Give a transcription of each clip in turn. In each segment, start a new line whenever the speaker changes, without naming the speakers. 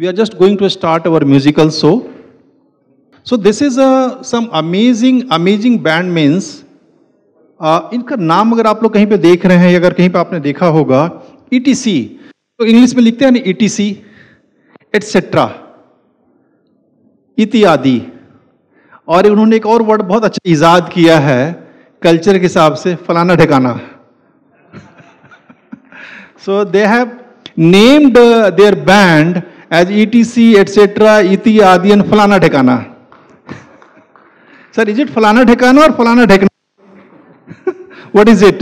We are just going to start our musical show. So this is some amazing band means इनका नाम अगर आप लोग कहीं पे देख रहे हैं या अगर कहीं पे आपने देखा होगा ETC, तो इंग्लिश में लिखते हैं ना ETC, एटसेट्रा, इत्यादि। और उन्होंने एक और वर्ड बहुत अच्छा इजाद किया है कल्चर के हिसाब से, फलाना ठिकाना। So they have named their band as ETC, etc., इत्यादि and फलाना ठिकाना। Sir, is it फलाना ठिकाना और फलाना ठिकाना? What is it?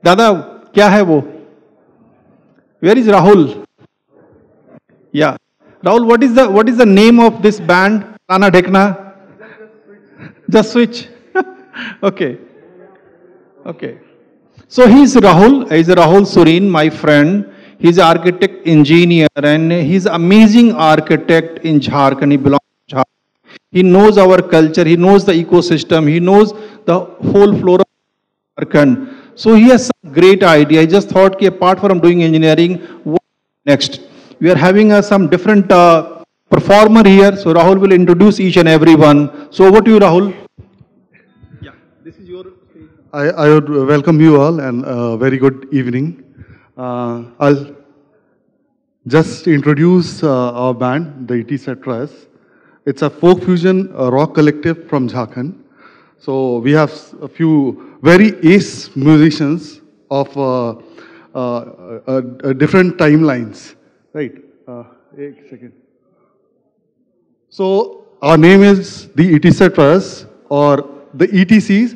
दादा क्या है वो? Where is Rahul? Yeah, Rahul, what is the name of this band? फलाना ठिकाना? Just switch. Okay. So he's Rahul Surin, my friend. He's an architect, engineer, and he's an amazing architect in Jharkhand. He belongs to Jharkhand. He knows our culture, he knows the ecosystem, he knows the whole flora of Jharkhand. So he has some great idea. I just thought that apart from doing engineering, what next? We are having some different performer here. So Rahul will introduce each and every one. So over to you, Rahul. Yeah, this is your stage.
I would welcome you all and very good evening. I'll just introduce our band, the ETC. It's a folk fusion rock collective from Jharkhand. So we have a few very ace musicians of different timelines. Right? One second. So our name is the ETC or the ETCs,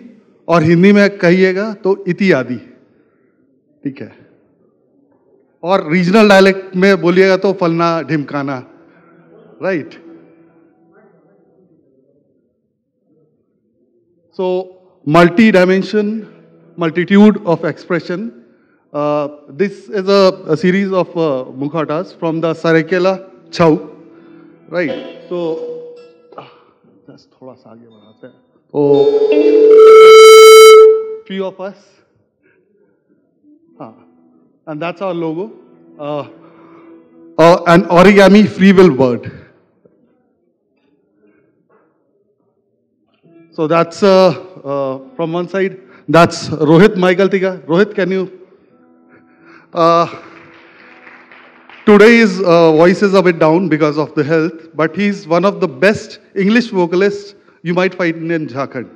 और हिंदी में कहिएगा तो इत्यादि, ठीक है, और regional dialect में बोलिएगा तो फलना ढिमकाना, right? So multi dimension, multitude of expression. This is a series of mukhatas from the Saraikela Chau, right? So just थोड़ा सा आगे बढ़ाते हैं. So few of us, and that's our logo. An origami free will bird. So that's from one side. That's Rohit Maikaltika. Rohit, can you? Today his voice is a bit down because of the health, but he's one of the best English vocalists you might find in Jharkhand.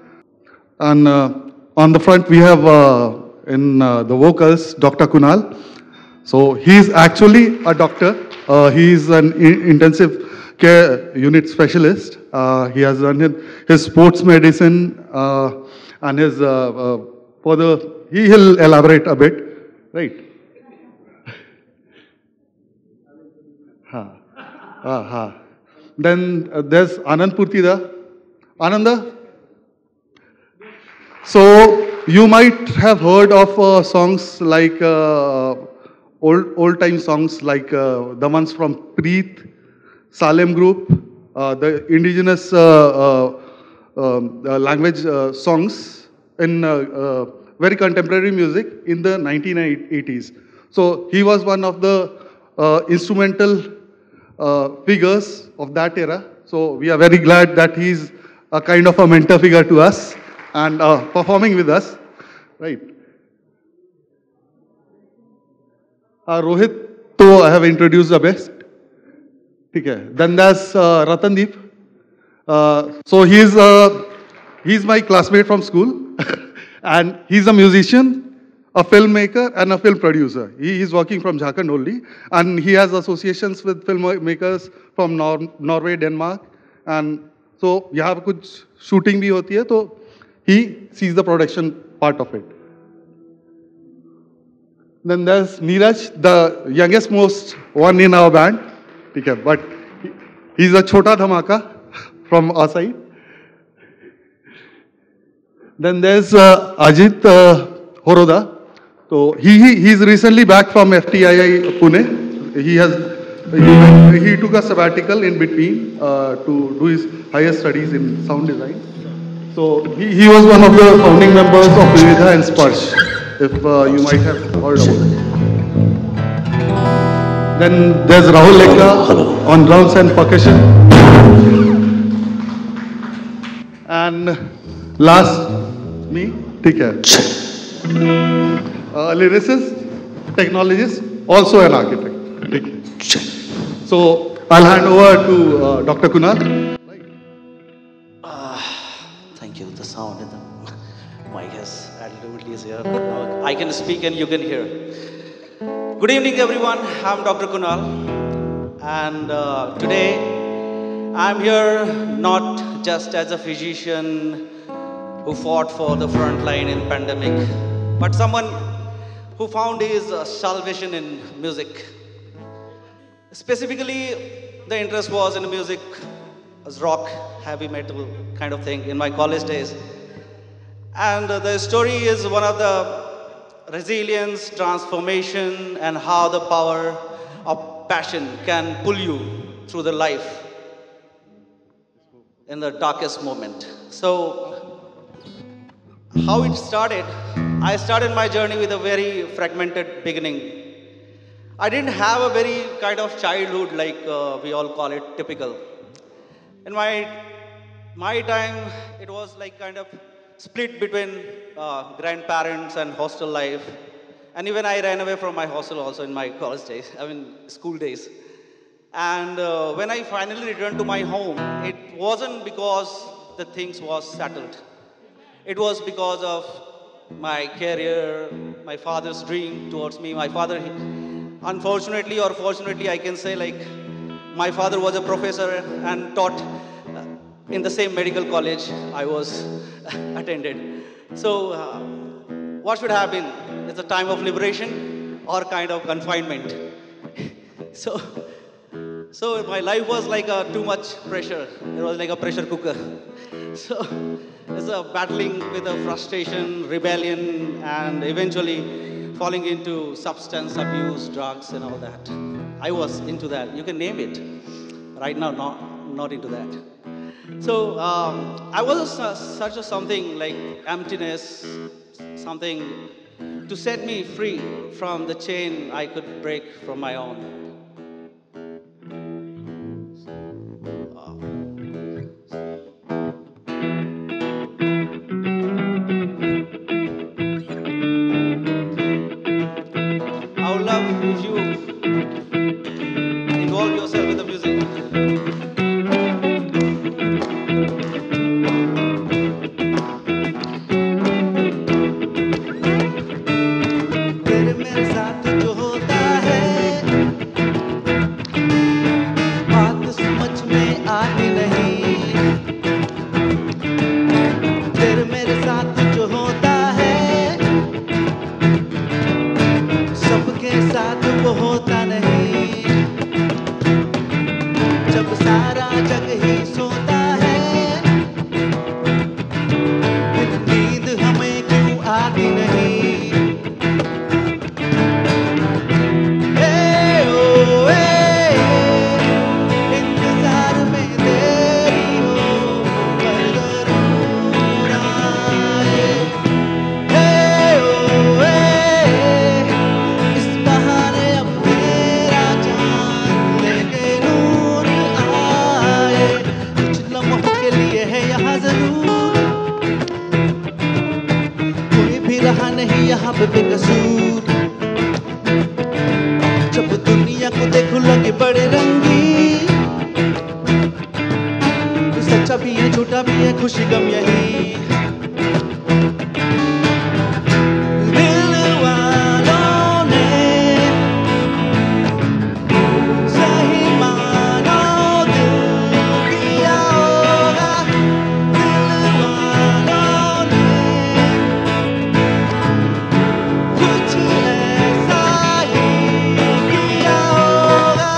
And on the front we have in the vocals Dr. Kunal. So he's actually a doctor. He's an intensive care unit specialist. He has done his sports medicine and his further, he'll elaborate a bit, right? Then there's Anand Purtida. Ananda? So you might have heard of songs like old time songs like the ones from Preet, Salem Group, the indigenous language songs in very contemporary music in the 1980s. So he was one of the instrumental figures of that era. So we are very glad that he's a kind of a mentor figure to us and performing with us, right? Rohit, so I have introduced the best. Okay. Then there's Ratandeep. So he's my classmate from school, and he's a musician, a filmmaker, and a film producer. He is working from Jharkhand only, and he has associations with filmmakers from Norway, Denmark, and so यहाँ पर कुछ shooting भी होती है, तो he sees the production part of it. Then there's Neeraj, the youngest most one in our band, okay, but he's a chota dhamaka from our side. Then there's Ajit Horoda. So he's recently back from FTII Pune. He took a sabbatical in between to do his higher studies in sound design. So he was one of the founding members of Vividha and Sparsh, if you might have heard about it. Then there's Rahul Lekka on drums and percussion. And last, me, take care. Lyricist, technologist, also an architect. Take care. So I'll hand over to Dr. Kunal.
Thank you. The sound in the mic has absolutely is here. Now I can speak and you can hear. Good evening, everyone. I'm Dr. Kunal, and today I'm here not just as a physician who fought for the front line in pandemic, but someone who found his salvation in music. Specifically, the interest was in music, as rock, heavy metal kind of thing in my college days. And the story is one of the resilience, transformation, and how the power of passion can pull you through the life in the darkest moment. So, how it started? I started my journey with a very fragmented beginning. I didn't have a very kind of childhood like we all call it typical. In my time, it was like kind of split between grandparents and hostel life. And even I ran away from my hostel also in my college days, I mean school days. And when I finally returned to my home, it wasn't because the things was settled. It was because of my career, my father's dream towards me. My father, unfortunately or fortunately, I can say like, my father was a professor and taught in the same medical college I was attended. So what should happen? It's a time of liberation or kind of confinement. so, so my life was like too much pressure. It was like a pressure cooker. So it's a battling with a frustration, rebellion, and eventually falling into substance abuse, drugs, and all that. I was into that. You can name it. Right now, not into that. So I was such a something like emptiness, something to set me free from the chain I could break from my own. I would love if you involve yourself with the music. तेरे मेरे साथ जो होता है बात समझ में आती नहीं तेरे मेरे साथ जो होता है सबके साथ वो होता नहीं जब सारा जग ही सोता है फिर नींद हमें क्यों आती नहीं इंतजार में देरी हो पर जरूर आए इस बहाने अब मेरा चांद लेके नूर आए कुछ लम्हों के लिए है यहाँ जरूर कोई भी रहा नहीं यहाँ पे बेकसूर जब दुनिया को देखो लगे बड़े रंगी सच्चा भी है झूठा भी है खुशी गम यही दिल वालों ने सही मानो दिल दिया होगा दिल वालों ने कुछ ऐसा ही किया होगा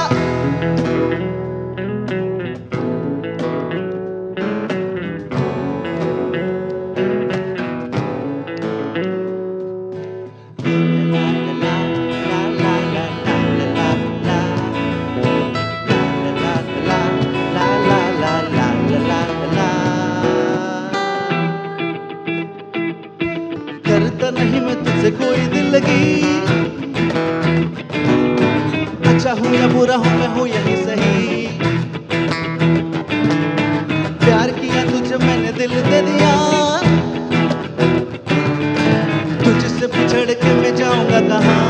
या बुरा हूँ मैं हूँ यही सही। प्यार किया तुझे मैंने दिल दे दिया, तुझसे बिछड़ के मैं जाऊंगा कहाँ।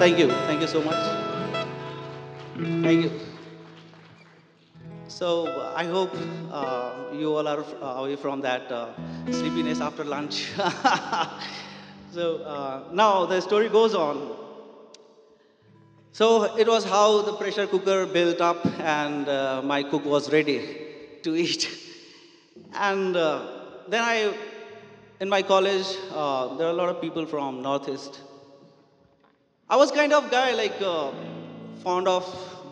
Thank you so much. Thank you. So I hope you all are away from that sleepiness after lunch. So now the story goes on. So it was how the pressure cooker built up and my cook was ready to eat. And then in my college, there are a lot of people from Northeast. I was kind of guy like fond of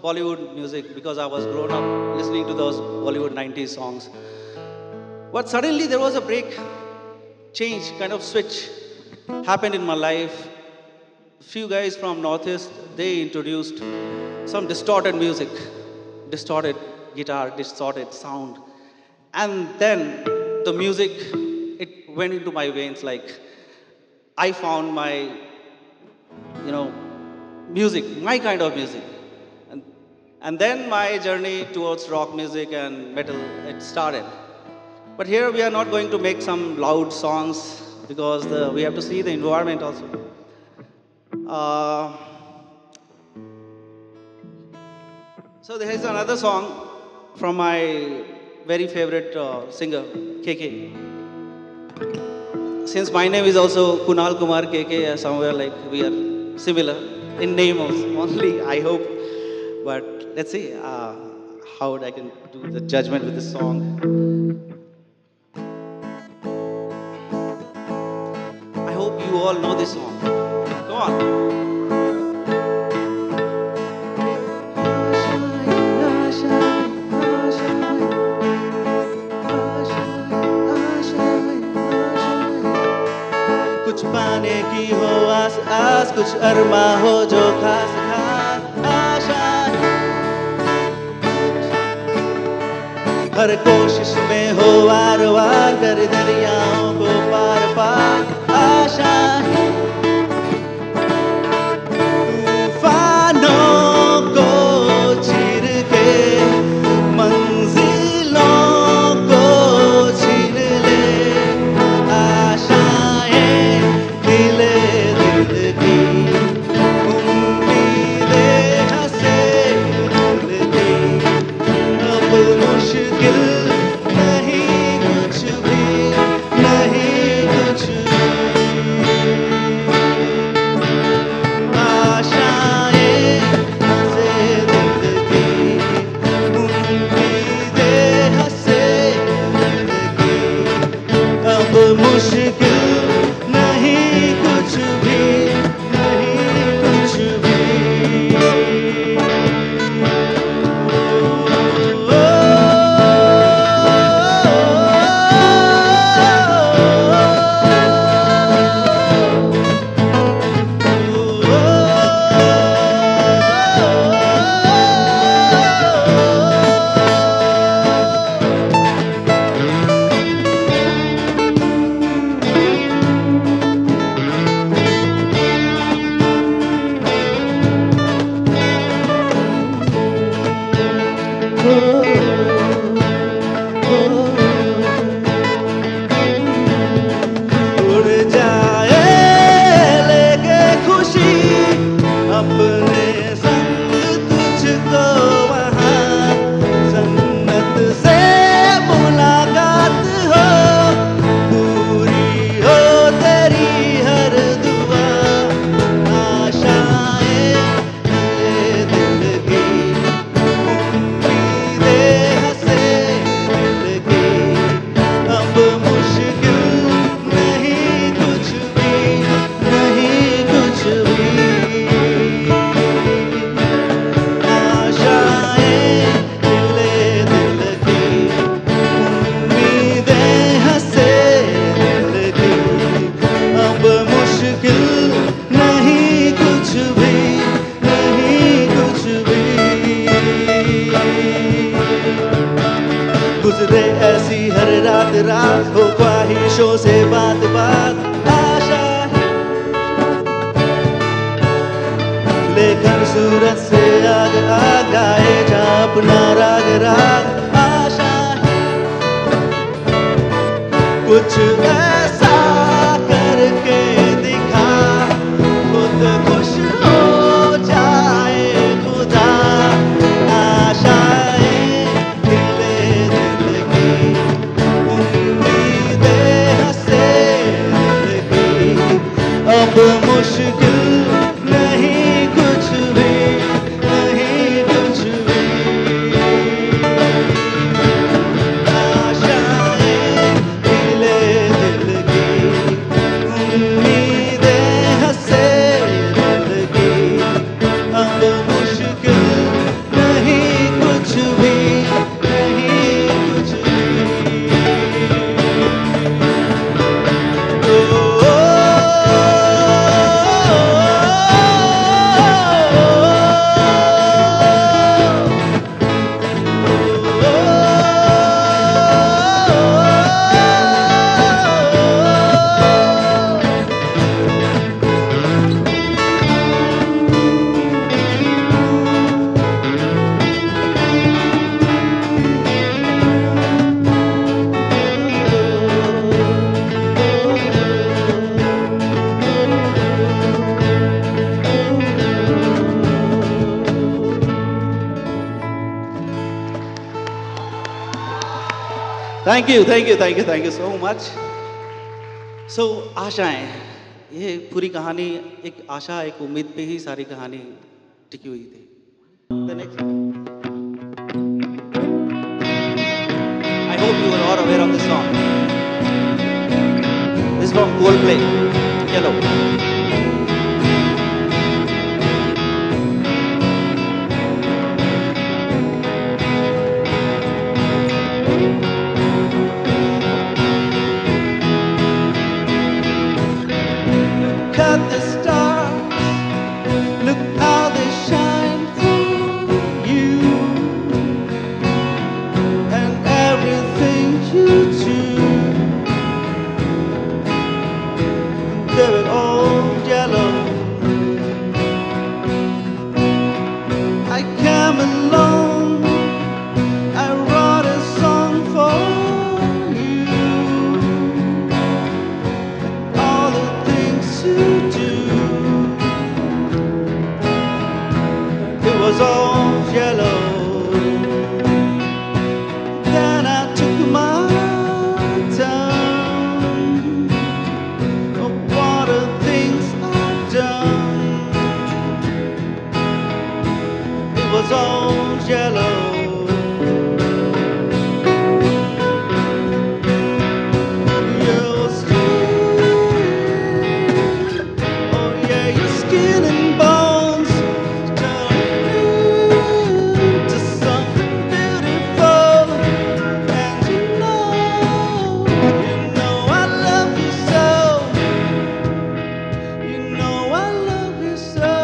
Bollywood music because I was grown up listening to those Bollywood 90s songs. But suddenly there was a break, change, kind of switch happened in my life. Few guys from Northeast, they introduced some distorted music, distorted guitar, distorted sound. And then the music, it went into my veins like I found my, music, my kind of music. And then my journey towards rock music and metal, it started. But here we are not going to make some loud songs because we have to see the environment also. So there is another song from my very favorite singer, KK. Since my name is also Kunal Kumar KK, somewhere like we are similar in name only, I hope. But let's see how I can do the judgment with this song. I hope you all know this song. Come on. कुछ पाने की हो आस आस, कुछ अरमा हो जो खास खास आशा, हर कोशिश में हो वार वार कर दरियाओं को पार पार आशा, तूफानों को चीर के मंजिलों को छीन ले आशाएं खिले दिल की, उम्मीदें हंसे दिल की, अब मुश्किल नहीं कुछ भी, नहीं कुछ भी। खूबसूरत से आग आग गाए जा अपना राग राग आशा है कुछ ऐसा करके दिखा खुद खुश हो जाए खुदा आशाएं खिले दिल की उम्मीदें हंसे दिल की अब मुश्किल नहीं कुछ भी नहीं कुछ भी आशाएं खिले दिल की उम्मीदें हंसे दिल की अब मुश्किल नहीं कुछ भी नहीं कुछ भी Thank you so much. So आशाएं, ये पूरी कहानी एक आशा एक उम्मीद पे ही सारी कहानी टिकी हुई थी. The next, I hope you are all aware of this song. This is from Coldplay, Yellow. At the stars, look how they shine through you, and everything you do, they were all yellow. I came along, I wrote a song for you, and all the things you do. It was all yellow. Then I took my time. Oh, what the things I've done. It was all yellow. Your skin, oh yeah, your skin and bones turn into something beautiful. And you know I love you so. You know I love you so.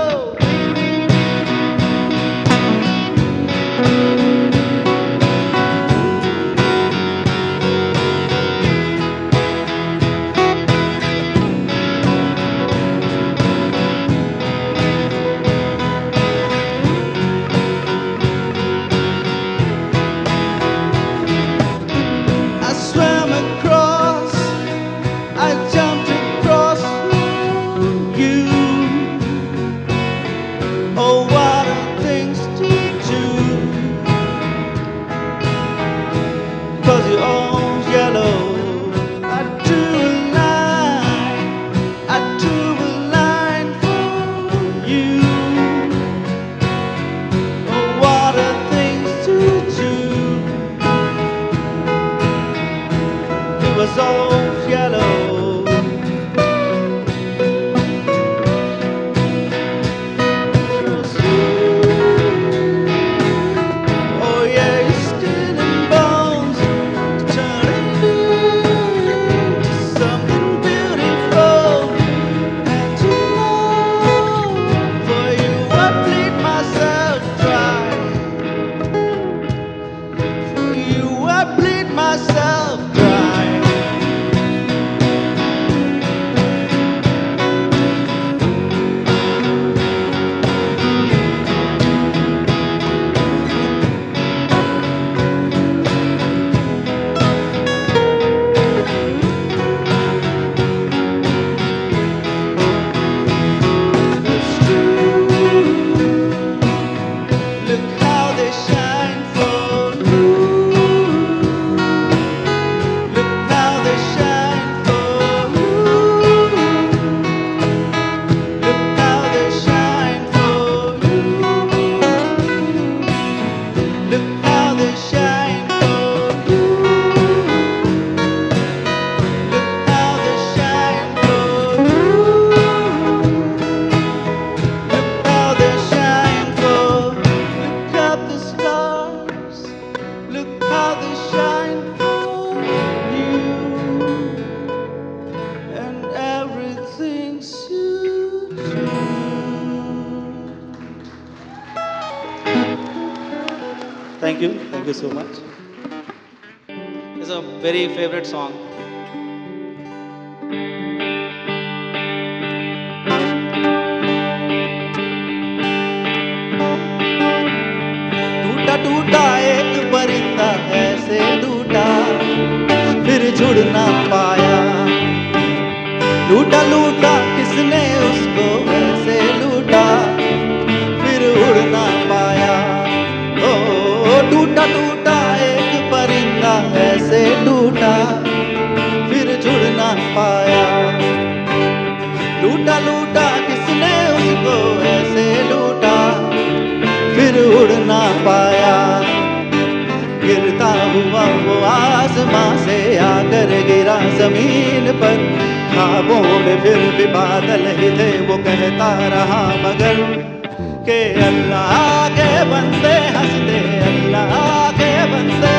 Thank you so much. It's a very favorite song. टूटा टूटा एक परिंदा ऐसे टूटा, फिर जुड़ ना पाया। लूटा लूटा किसने उसको ऐसे लूटा, फिर उड़ ना पाया। ओ टूटा टूटा एक परिंदा ऐसे टूटा, फिर जुड़ ना पाया। लूटा लूटा किसने उसको ऐसे लूटा, फिर उड़ ना पाया। गिरता हुआ वो आसमां से आकर गिरा जमीन पर, ख्वाबों में फिर भी बादल ही थे। वो कहता रहा मगर के अल्लाह के बंदे हंस दे, अल्लाह के बंदे,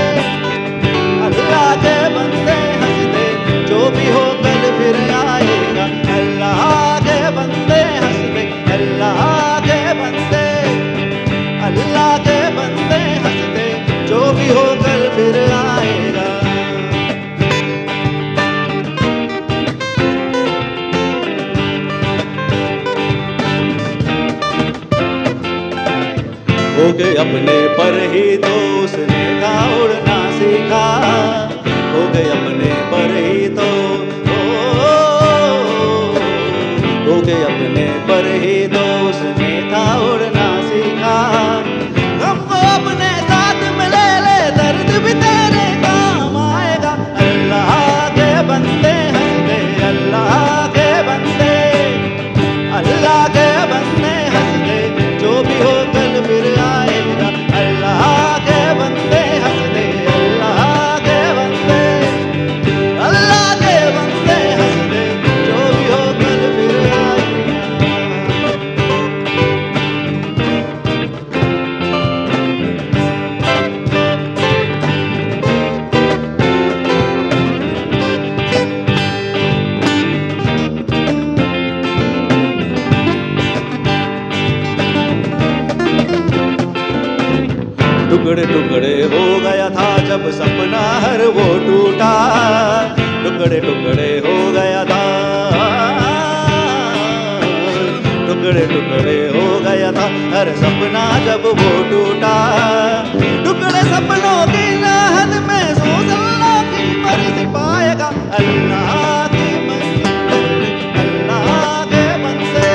अल्लाह के बंदे हंस दे, जो भी हो कल फिर आएगा। अल्लाह के बंदे हंस दे, अल्लाह के बंदे, अल्लाह के बंदे हंस दे, जो भी हो कल फिर आएगा। हो गए अपने पर ही तो उसने का उड़ना सीखा, हो गए अपने पर ही तो, हो गए अपने पर ही तो उसने था उड़ना सीखा। हमको अपने साथ में ले ले, दर्द भी तेरे काम आएगा। अल्लाह के बंदे हंस दे, अल्लाह के बंदे, अल्लाह के बंदे हंस दे, जो भी हो कल फिर आएगा। अल्लाह के बंदे हंस दे, अल्लाह के बंदे, अल्लाह के बंदे हंस दे, जो भी हो कल फिर आएगा। टुकड़े टुकड़े हो गया था जब सपना हर वो टूटा, टुकड़े टुकड़े हो गया था, टुकड़े टुकड़े हो गया था हर सपना जब वो टूटा। टुकड़े सपनों की राहत में सोच अल्लाह की मर्जी पाएगा। अल्लाह की मर्जी, अल्लाह के बंदे,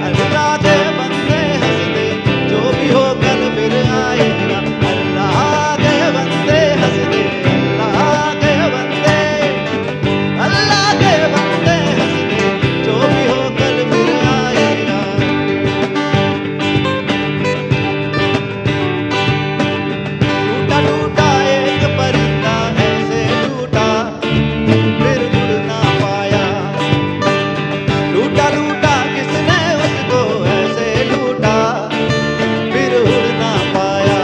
अल्लाह के बंदे हंस दे, जो भी हो कल फिर आएगा। अल्लाह के बंदे हंस दे, अल्लाह के बंदे, अल्लाह के बंदे हंस दे, जो भी हो कल फिर आएगा। टूटा टूटा एक परिंदा ऐसे टूटा, फिर उड़ ना पाया। लूटा लूटा किसने उसको ऐसे लूटा, फिर उड़ ना पाया।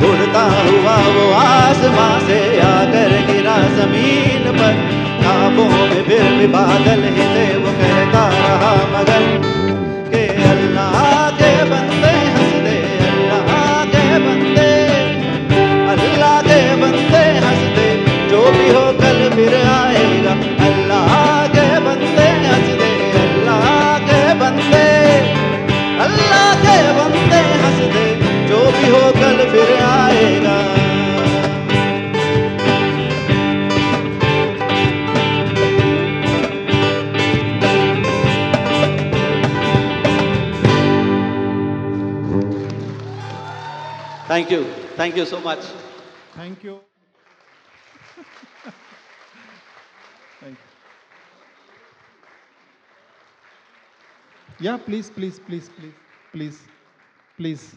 उड़ता हुआ वो आसमां से आकर गिरा जमीन पर, ख्वाबों में फिर भी बादल ही थे। वो कहता रहा मगर के अल्लाह के बंदे हंस दे, अल्लाह के बंदे, अल्लाह के बंदे हंस दे, जो भी हो कल फिर आएगा। अल्लाह के बंदे हंस दे, अल्लाह के बंदे, अल्लाह के बंदे हंस दे, जो भी हो कल फिर आएगा। Thank you so much.
Thank you. Thank you. Yeah, please, please, please, please, please, please.